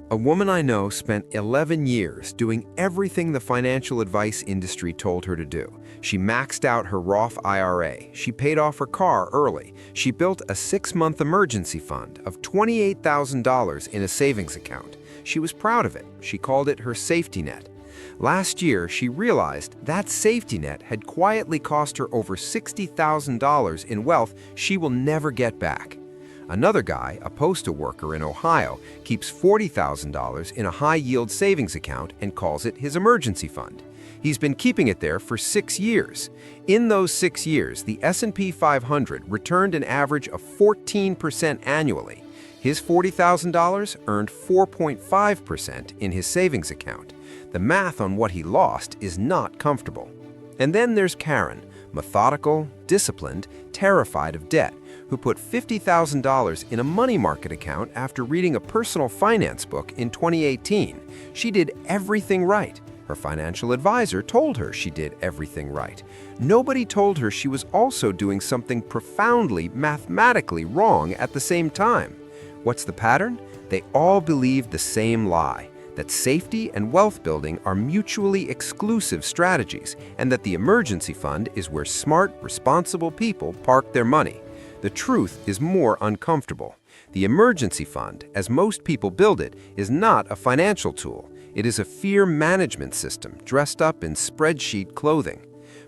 A woman I know spent 11 years doing everything the financial advice industry told her to do. She maxed out her Roth IRA. She paid off her car early. She built a 6-month emergency fund of $28,000 in a savings account. She was proud of it. She called it her safety net. Last year, she realized that safety net had quietly cost her over $60,000 in wealth she will never get back. Another guy, a postal worker in Ohio, keeps $40,000 in a high-yield savings account and calls it his emergency fund. He's been keeping it there for 6 years. In those 6 years, the S&P 500 returned an average of 14% annually. His $40,000 earned 4.5% in his savings account. The math on what he lost is not comfortable. And then there's Karen, methodical, disciplined, terrified of debt, who put $50,000 in a money market account after reading a personal finance book in 2018. She did everything right. Her financial advisor told her she did everything right. Nobody told her she was also doing something profoundly, mathematically wrong at the same time. What's the pattern? They all believed the same lie, that safety and wealth building are mutually exclusive strategies, and that the emergency fund is where smart, responsible people park their money. The truth is more uncomfortable. The emergency fund, as most people build it, is not a financial tool. It is a fear management system dressed up in spreadsheet clothing.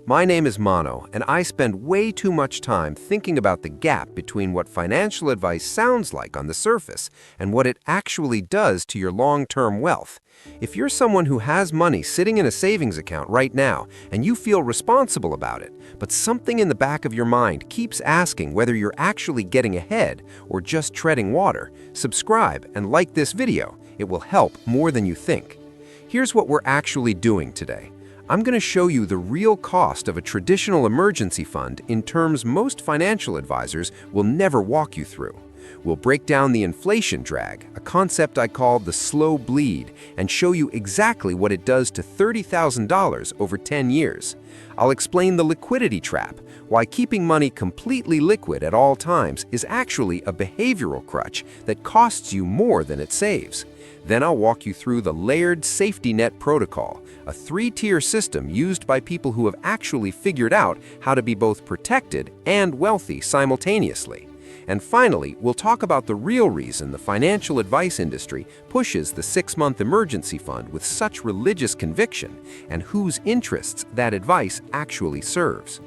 My name is Mono, and I spend way too much time thinking about the gap between what financial advice sounds like on the surface and what it actually does to your long-term wealth. If you're someone who has money sitting in a savings account right now and you feel responsible about it, but something in the back of your mind keeps asking whether you're actually getting ahead or just treading water, subscribe and like this video. It will help more than you think. Here's what we're actually doing today. I'm going to show you the real cost of a traditional emergency fund in terms most financial advisors will never walk you through. We'll break down the inflation drag, a concept I call the slow bleed, and show you exactly what it does to $30,000 over 10 years. I'll explain the liquidity trap, why keeping money completely liquid at all times is actually a behavioral crutch that costs you more than it saves. Then I'll walk you through the layered safety net protocol, a 3-tier system used by people who have actually figured out how to be both protected and wealthy simultaneously. And finally, we'll talk about the real reason the financial advice industry pushes the 6-month emergency fund with such religious conviction and whose interests that advice actually serves.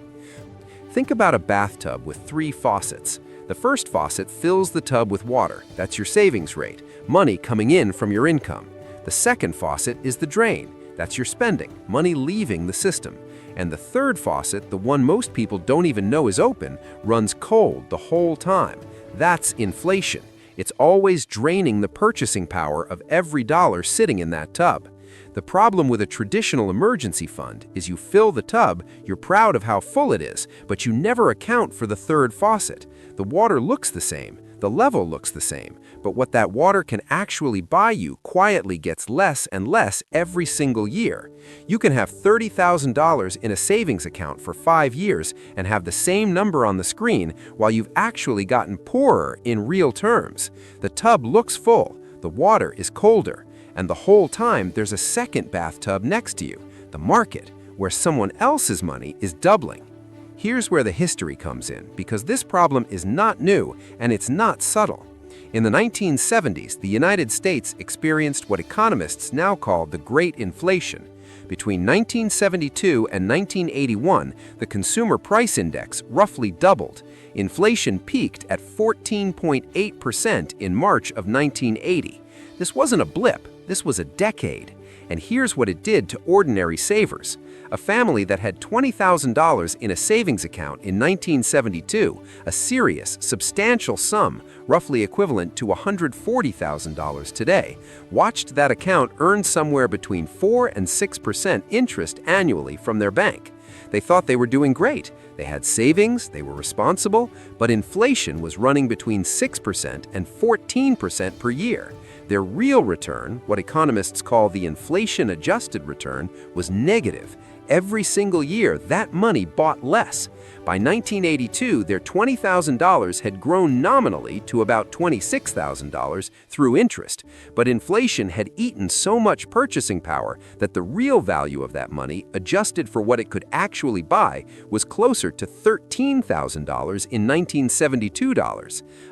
Think about a bathtub with 3 faucets. The first faucet fills the tub with water. That's your savings rate, money coming in from your income. The second faucet is the drain. That's your spending, money leaving the system. And the third faucet, the one most people don't even know is open, runs cold the whole time. That's inflation. It's always draining the purchasing power of every dollar sitting in that tub. The problem with a traditional emergency fund is you fill the tub, you're proud of how full it is, but you never account for the third faucet. The water looks the same, the level looks the same, but what that water can actually buy you quietly gets less and less every single year. You can have $30,000 in a savings account for 5 years and have the same number on the screen while you've actually gotten poorer in real terms. The tub looks full, the water is colder, and the whole time there's a second bathtub next to you, the market, where someone else's money is doubling. Here's where the history comes in, because this problem is not new and it's not subtle. In the 1970s, the United States experienced what economists now call the Great Inflation. Between 1972 and 1981, the Consumer Price Index roughly doubled. Inflation peaked at 14.8% in March of 1980. This wasn't a blip, this was a decade. And here's what it did to ordinary savers. A family that had $20,000 in a savings account in 1972, a serious, substantial sum, roughly equivalent to $140,000 today, watched that account earn somewhere between 4 and 6% interest annually from their bank. They thought they were doing great. They had savings, they were responsible, but inflation was running between 6% and 14% per year. Their real return, what economists call the inflation-adjusted return, was negative. Every single year, that money bought less. By 1982, their $20,000 had grown nominally to about $26,000 through interest, but inflation had eaten so much purchasing power that the real value of that money, adjusted for what it could actually buy, was closer to $13,000 in 1972.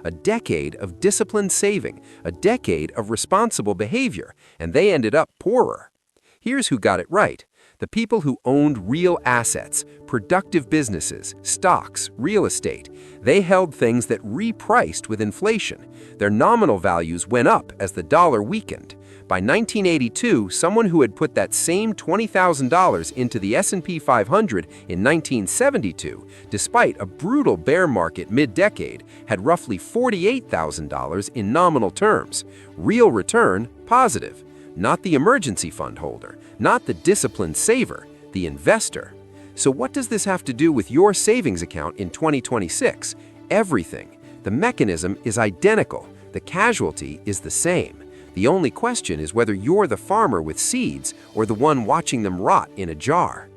A decade of disciplined saving, a decade of responsible behavior, and they ended up poorer. Here's who got it right. The people who owned real assets, productive businesses, stocks, real estate. They held things that repriced with inflation. Their nominal values went up as the dollar weakened. By 1982, someone who had put that same $20,000 into the S&P 500 in 1972, despite a brutal bear market mid-decade, had roughly $48,000 in nominal terms. Real return, positive. Not the emergency fund holder, not the disciplined saver, the investor. So what does this have to do with your savings account in 2026? Everything. The mechanism is identical. The casualty is the same. The only question is whether you're the farmer with seeds or the one watching them rot in a jar.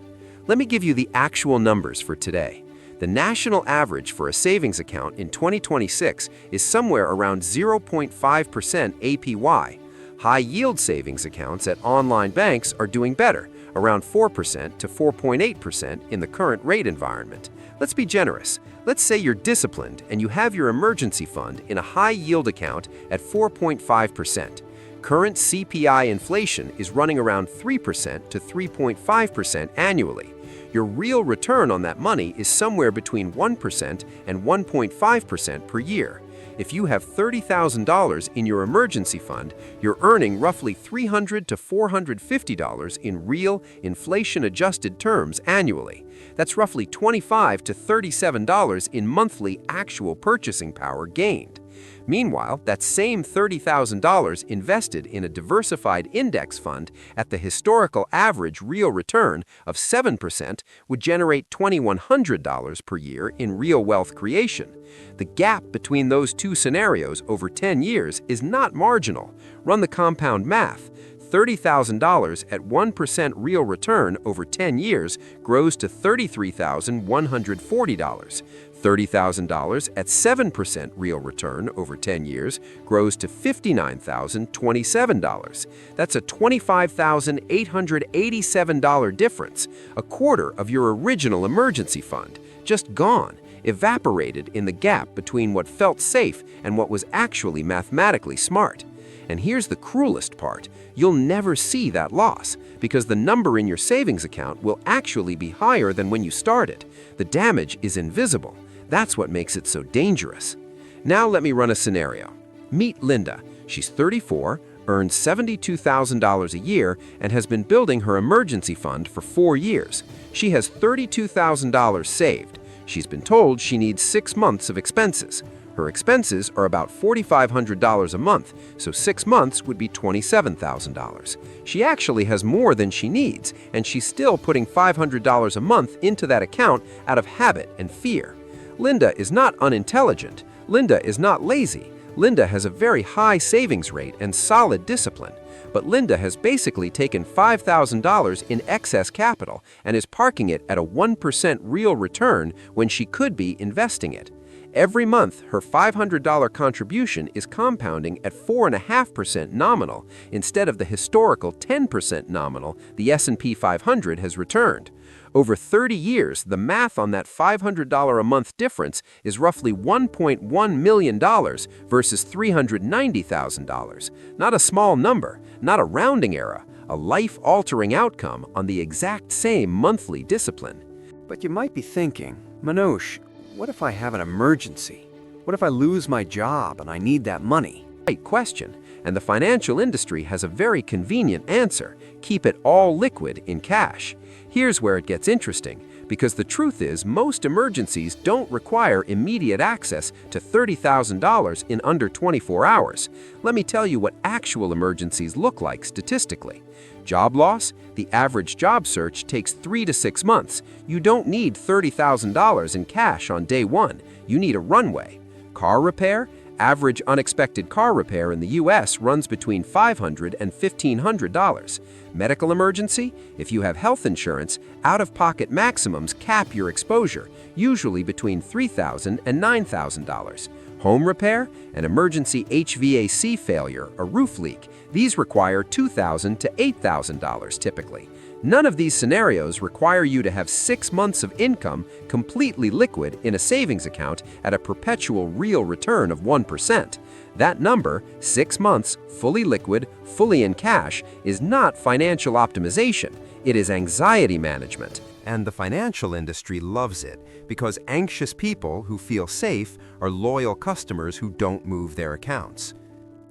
Let me give you the actual numbers for today. The national average for a savings account in 2026 is somewhere around 0.5% APY. High-yield savings accounts at online banks are doing better, around 4% to 4.8% in the current rate environment. Let's be generous. Let's say you're disciplined and you have your emergency fund in a high-yield account at 4.5%. Current CPI inflation is running around 3% to 3.5% annually. Your real return on that money is somewhere between 1% and 1.5% per year. If you have $30,000 in your emergency fund, you're earning roughly $300 to $450 in real, inflation-adjusted terms annually. That's roughly $25 to $37 in monthly actual purchasing power gained. Meanwhile, that same $30,000 invested in a diversified index fund at the historical average real return of 7% would generate $2,100 per year in real wealth creation. The gap between those two scenarios over 10 years is not marginal. Run the compound math. $30,000 at 1% real return over 10 years grows to $33,140. $30,000 at 7% real return over 10 years grows to $59,027. That's a $25,887 difference, a quarter of your original emergency fund, just gone, evaporated in the gap between what felt safe and what was actually mathematically smart. And here's the cruelest part. You'll never see that loss because the number in your savings account will actually be higher than when you started. The damage is invisible. That's what makes it so dangerous. Now let me run a scenario. Meet Linda. She's 34, earns $72,000 a year, and has been building her emergency fund for 4 years. She has $32,000 saved. She's been told she needs 6 months of expenses. Her expenses are about $4,500 a month, so 6 months would be $27,000. She actually has more than she needs, and she's still putting $500 a month into that account out of habit and fear. Linda is not unintelligent. Linda is not lazy. Linda has a very high savings rate and solid discipline. But Linda has basically taken $5,000 in excess capital and is parking it at a 1% real return when she could be investing it. Every month, her $500 contribution is compounding at 4.5% nominal instead of the historical 10% nominal the S&P 500 has returned. Over 30 years, the math on that $500 a month difference is roughly $1.1 million versus $390,000. Not a small number, not a rounding error, a life-altering outcome on the exact same monthly discipline. But you might be thinking, Manoj, what if I have an emergency? What if I lose my job and I need that money? Right question, and the financial industry has a very convenient answer. Keep it all liquid in cash. Here's where it gets interesting, because the truth is most emergencies don't require immediate access to $30,000 in under 24 hours. Let me tell you what actual emergencies look like statistically. Job loss, the average job search takes 3 to 6 months. You don't need $30,000 in cash on day one. You need a runway. Car repair, Average unexpected car repair in the U.S. runs between $500 and $1,500. Medical emergency? If you have health insurance, out-of-pocket maximums cap your exposure, usually between $3,000 and $9,000. Home repair? An emergency HVAC failure, a roof leak. These require $2,000 to $8,000 typically. None of these scenarios require you to have 6 months of income completely liquid in a savings account at a perpetual real return of 1%. That number, 6 months, fully liquid, fully in cash, is not financial optimization. It is anxiety management. And the financial industry loves it because anxious people who feel safe are loyal customers who don't move their accounts.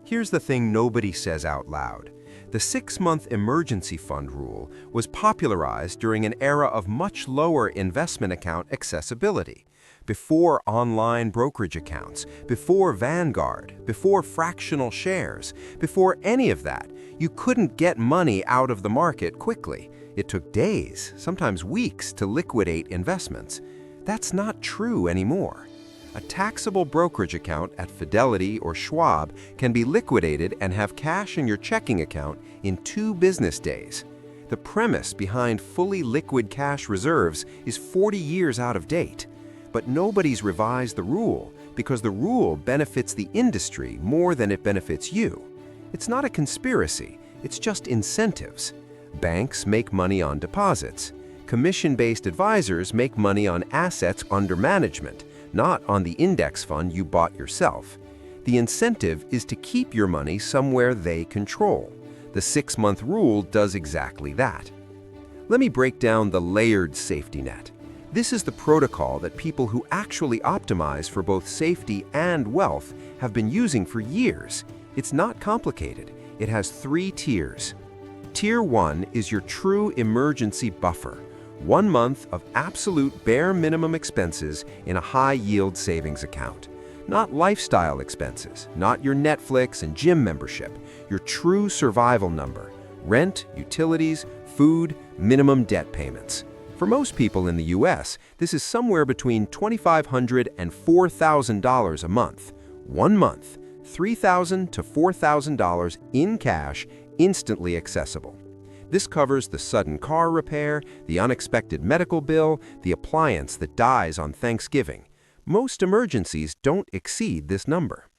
Here's the thing nobody says out loud. The 6-month emergency fund rule was popularized during an era of much lower investment account accessibility. Before online brokerage accounts, before Vanguard, before fractional shares, before any of that, you couldn't get money out of the market quickly. It took days, sometimes weeks, to liquidate investments. That's not true anymore. A taxable brokerage account at Fidelity or Schwab can be liquidated and have cash in your checking account in 2 business days. The premise behind fully liquid cash reserves is 40 years out of date. But nobody's revised the rule because the rule benefits the industry more than it benefits you. It's not a conspiracy, it's just incentives. Banks make money on deposits. Commission-based advisors make money on assets under management, not on the index fund you bought yourself. The incentive is to keep your money somewhere they control. The 6-month rule does exactly that. Let me break down the layered safety net. This is the protocol that people who actually optimize for both safety and wealth have been using for years. It's not complicated. It has 3 tiers. Tier 1 is your true emergency buffer. 1 month of absolute bare minimum expenses in a high-yield savings account. Not lifestyle expenses, not your Netflix and gym membership, your true survival number. Rent, utilities, food, minimum debt payments. For most people in the U.S., this is somewhere between $2,500 and $4,000 a month. 1 month, $3,000 to $4,000 in cash, instantly accessible. This covers the sudden car repair, the unexpected medical bill, the appliance that dies on Thanksgiving. Most emergencies don't exceed this number.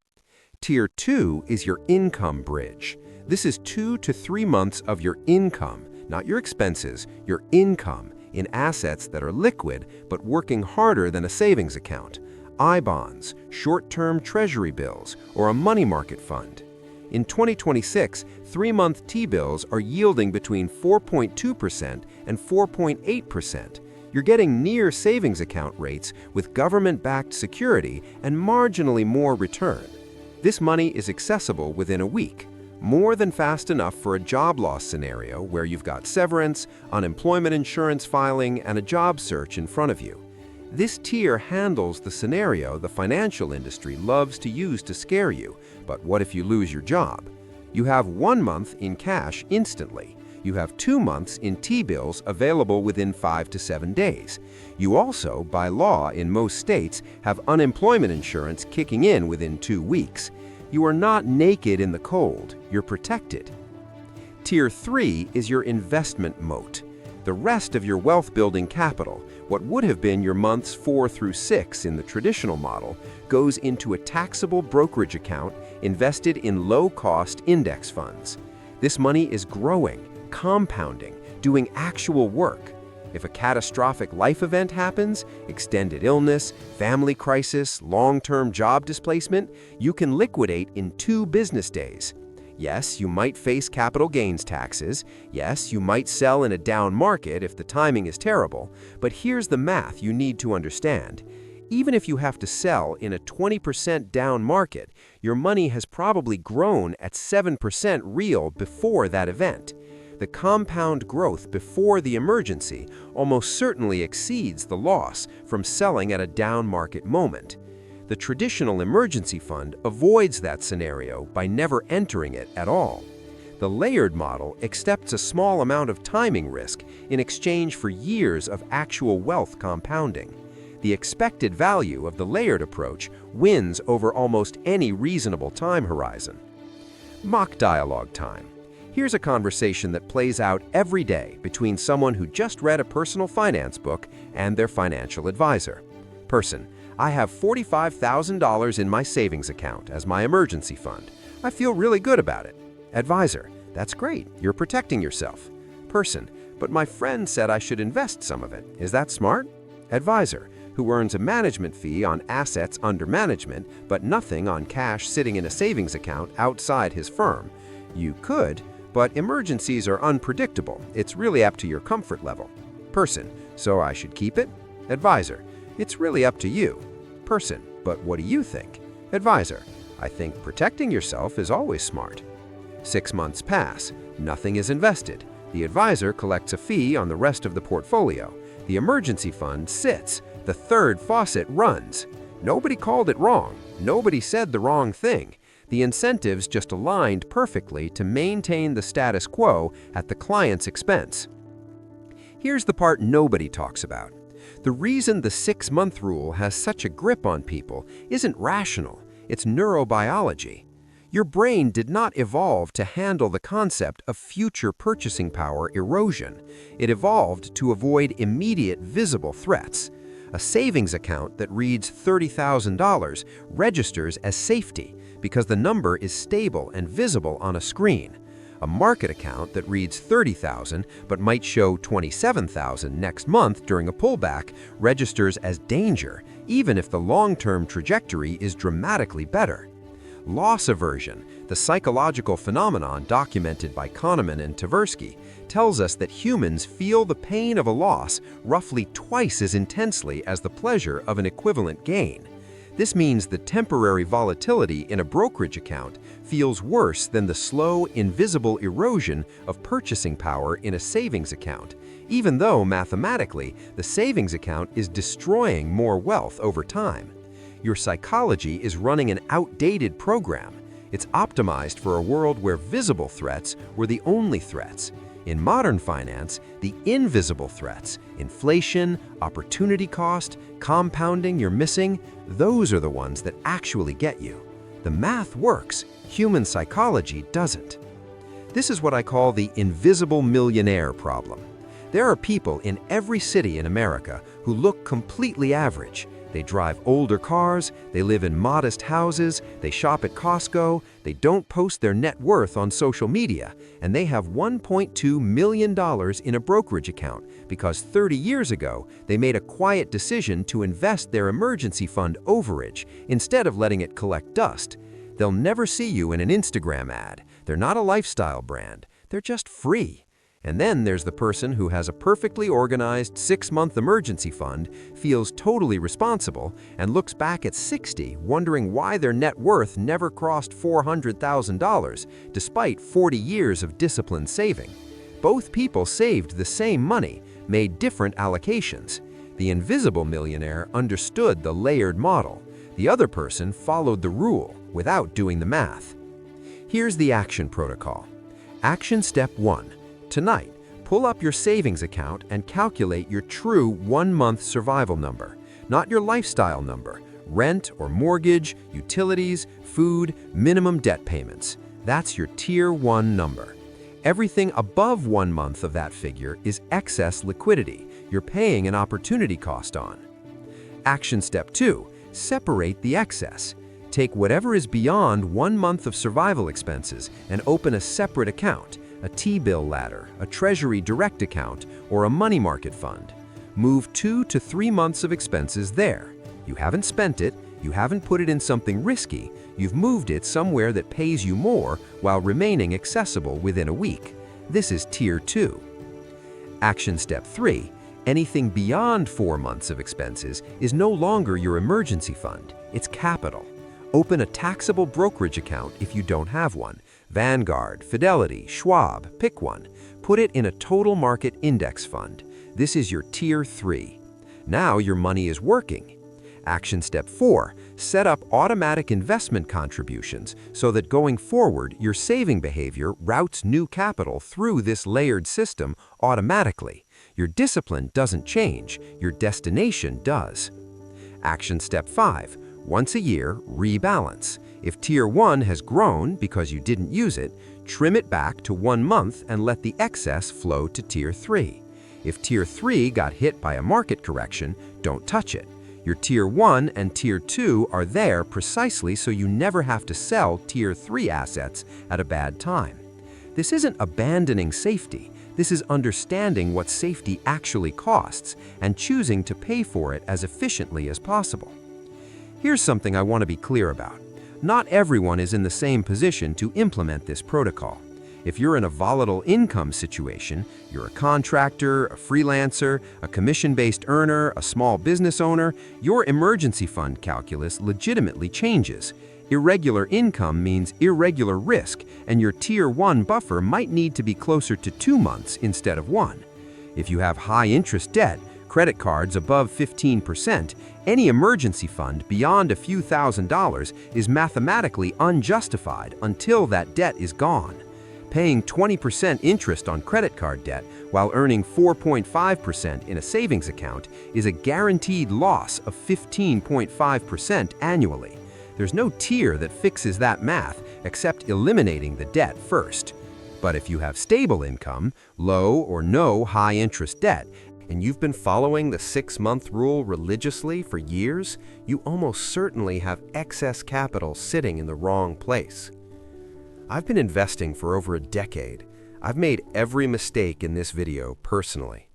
Tier 2 is your income bridge. This is 2 to 3 months of your income, not your expenses, your income, in assets that are liquid but working harder than a savings account, I-bonds, short-term treasury bills, or a money market fund. In 2026, 3-month T-bills are yielding between 4.2% and 4.8%. You're getting near savings account rates with government-backed security and marginally more return. This money is accessible within a week, more than fast enough for a job loss scenario where you've got severance, unemployment insurance filing, and a job search in front of you. This tier handles the scenario the financial industry loves to use to scare you. But what if you lose your job? You have 1 month in cash instantly. You have 2 months in T-bills available within 5 to 7 days. You also, by law in most states, have unemployment insurance kicking in within 2 weeks. You are not naked in the cold. You're protected. Tier 3 is your investment moat. The rest of your wealth-building capital, what would have been your months 4 through 6 in the traditional model, goes into a taxable brokerage account invested in low-cost index funds. This money is growing, compounding, doing actual work. If a catastrophic life event happens, extended illness, family crisis, long-term job displacement, you can liquidate in 2 business days. Yes, you might face capital gains taxes. Yes, you might sell in a down market if the timing is terrible. But here's the math you need to understand. Even if you have to sell in a 20% down market, your money has probably grown at 7% real before that event. The compound growth before the emergency almost certainly exceeds the loss from selling at a down market moment. The traditional emergency fund avoids that scenario by never entering it at all. The layered model accepts a small amount of timing risk in exchange for years of actual wealth compounding. The expected value of the layered approach wins over almost any reasonable time horizon. Mock dialogue time. Here's a conversation that plays out every day between someone who just read a personal finance book and their financial advisor. Person: I have $45,000 in my savings account as my emergency fund. I feel really good about it. Advisor: that's great, you're protecting yourself. Person: but my friend said I should invest some of it. Is that smart? Advisor, who earns a management fee on assets under management, but nothing on cash sitting in a savings account outside his firm. You could, but emergencies are unpredictable. It's really up to your comfort level. Person: so I should keep it? Advisor: it's really up to you. Person: but what do you think? Advisor: I think protecting yourself is always smart. 6 months pass. Nothing is invested. The advisor collects a fee on the rest of the portfolio. The emergency fund sits. The third faucet runs. Nobody called it wrong. Nobody said the wrong thing. The incentives just aligned perfectly to maintain the status quo at the client's expense. Here's the part nobody talks about. The reason the 6-month rule has such a grip on people isn't rational. It's neurobiology. Your brain did not evolve to handle the concept of future purchasing power erosion. It evolved to avoid immediate visible threats. A savings account that reads $30,000 registers as safety because the number is stable and visible on a screen. A market account that reads $30,000 but might show $27,000 next month during a pullback registers as danger, even if the long-term trajectory is dramatically better. Loss aversion, the psychological phenomenon documented by Kahneman and Tversky, tells us that humans feel the pain of a loss roughly twice as intensely as the pleasure of an equivalent gain. This means the temporary volatility in a brokerage account feels worse than the slow, invisible erosion of purchasing power in a savings account, even though mathematically the savings account is destroying more wealth over time. Your psychology is running an outdated program. It's optimized for a world where visible threats were the only threats. In modern finance, the invisible threats, inflation, opportunity cost, compounding you're missing, those are the ones that actually get you. The math works, human psychology doesn't. This is what I call the invisible millionaire problem. There are people in every city in America who look completely average. They drive older cars, they live in modest houses, they shop at Costco, they don't post their net worth on social media, and they have $1.2 million in a brokerage account because 30 years ago they made a quiet decision to invest their emergency fund overage instead of letting it collect dust. They'll never see you in an Instagram ad. They're not a lifestyle brand. They're just free. And then there's the person who has a perfectly organized 6-month emergency fund, feels totally responsible, and looks back at 60 wondering why their net worth never crossed $400,000 despite 40 years of disciplined saving. Both people saved the same money, made different allocations. The invisible millionaire understood the layered model. The other person followed the rule without doing the math. Here's the action protocol. Action step 1. Tonight, pull up your savings account and calculate your true 1-month survival number, not your lifestyle number, rent or mortgage, utilities, food, minimum debt payments. That's your Tier 1 number. Everything above 1 month of that figure is excess liquidity you're paying an opportunity cost on. Action step 2, separate the excess. Take whatever is beyond 1 month of survival expenses and open a separate account. A T-bill ladder, a Treasury direct account, or a money market fund. Move 2 to 3 months of expenses there. You haven't spent it, you haven't put it in something risky, you've moved it somewhere that pays you more while remaining accessible within a week. This is Tier 2. Action step 3. Anything beyond 4 months of expenses is no longer your emergency fund, it's capital. Open a taxable brokerage account if you don't have one. Vanguard, Fidelity, Schwab, pick one. Put it in a total market index fund. This is your Tier 3. Now your money is working. Action step 4, set up automatic investment contributions so that going forward, your saving behavior routes new capital through this layered system automatically. Your discipline doesn't change, your destination does. Action Step 5. Once a year, rebalance. If Tier 1 has grown because you didn't use it, trim it back to 1 month and let the excess flow to Tier 3. If Tier 3 got hit by a market correction, don't touch it. Your Tier 1 and Tier 2 are there precisely so you never have to sell Tier 3 assets at a bad time. This isn't abandoning safety. This is understanding what safety actually costs and choosing to pay for it as efficiently as possible. Here's something I want to be clear about. Not everyone is in the same position to implement this protocol. If you're in a volatile income situation, you're a contractor, a freelancer, a commission-based earner, a small business owner, your emergency fund calculus legitimately changes. Irregular income means irregular risk, and your Tier 1 buffer might need to be closer to 2 months instead of 1. If you have high-interest debt, credit cards above 15%, any emergency fund beyond a few $1,000s is mathematically unjustified until that debt is gone. Paying 20% interest on credit card debt while earning 4.5% in a savings account is a guaranteed loss of 15.5% annually. There's no tier that fixes that math except eliminating the debt first. But if you have stable income, low or no high-interest debt, and you've been following the 6-month rule religiously for years, you almost certainly have excess capital sitting in the wrong place. I've been investing for over a decade. I've made every mistake in this video personally.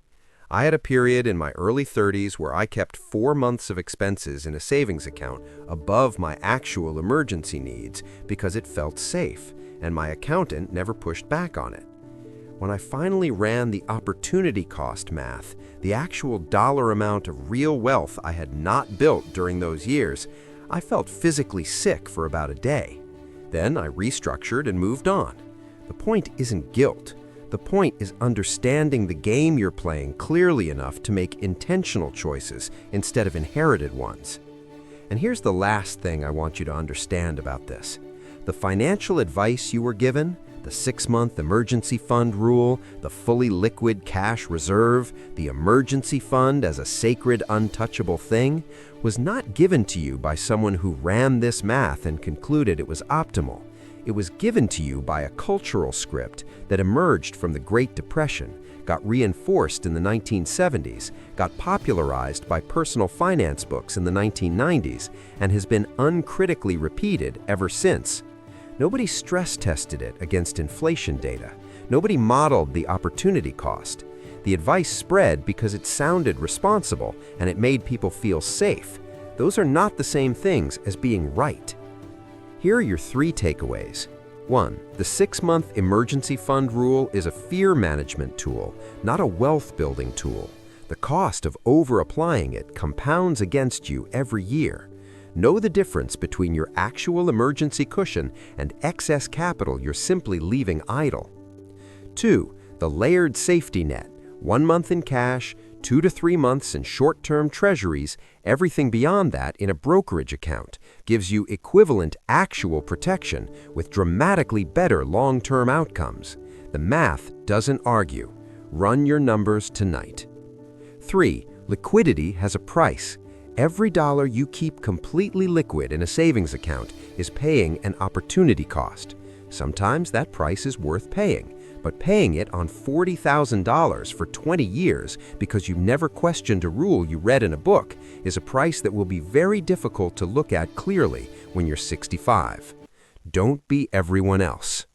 I had a period in my early 30s where I kept 4 months of expenses in a savings account above my actual emergency needs because it felt safe, and my accountant never pushed back on it. When I finally ran the opportunity cost math, the actual dollar amount of real wealth I had not built during those years, I felt physically sick for about a day. Then I restructured and moved on. The point isn't guilt. The point is understanding the game you're playing clearly enough to make intentional choices instead of inherited ones. And here's the last thing I want you to understand about this. The financial advice you were given, the 6-month emergency fund rule, the fully liquid cash reserve, the emergency fund as a sacred, untouchable thing, was not given to you by someone who ran this math and concluded it was optimal. It was given to you by a cultural script that emerged from the Great Depression, got reinforced in the 1970s, got popularized by personal finance books in the 1990s, and has been uncritically repeated ever since. Nobody stress-tested it against inflation data. Nobody modeled the opportunity cost. The advice spread because it sounded responsible and it made people feel safe. Those are not the same things as being right. Here are your 3 takeaways. 1. The 6-month emergency fund rule is a fear management tool, not a wealth-building tool. The cost of over-applying it compounds against you every year. Know the difference between your actual emergency cushion and excess capital you're simply leaving idle. 2. The layered safety net. 1 month in cash, 2 to 3 months in short-term treasuries, everything beyond that in a brokerage account, gives you equivalent actual protection with dramatically better long-term outcomes. The math doesn't argue. Run your numbers tonight. 3. Liquidity has a price. Every dollar you keep completely liquid in a savings account is paying an opportunity cost. Sometimes that price is worth paying, but paying it on $40,000 for 20 years because you never questioned a rule you read in a book is a price that will be very difficult to look at clearly when you're 65. Don't be everyone else.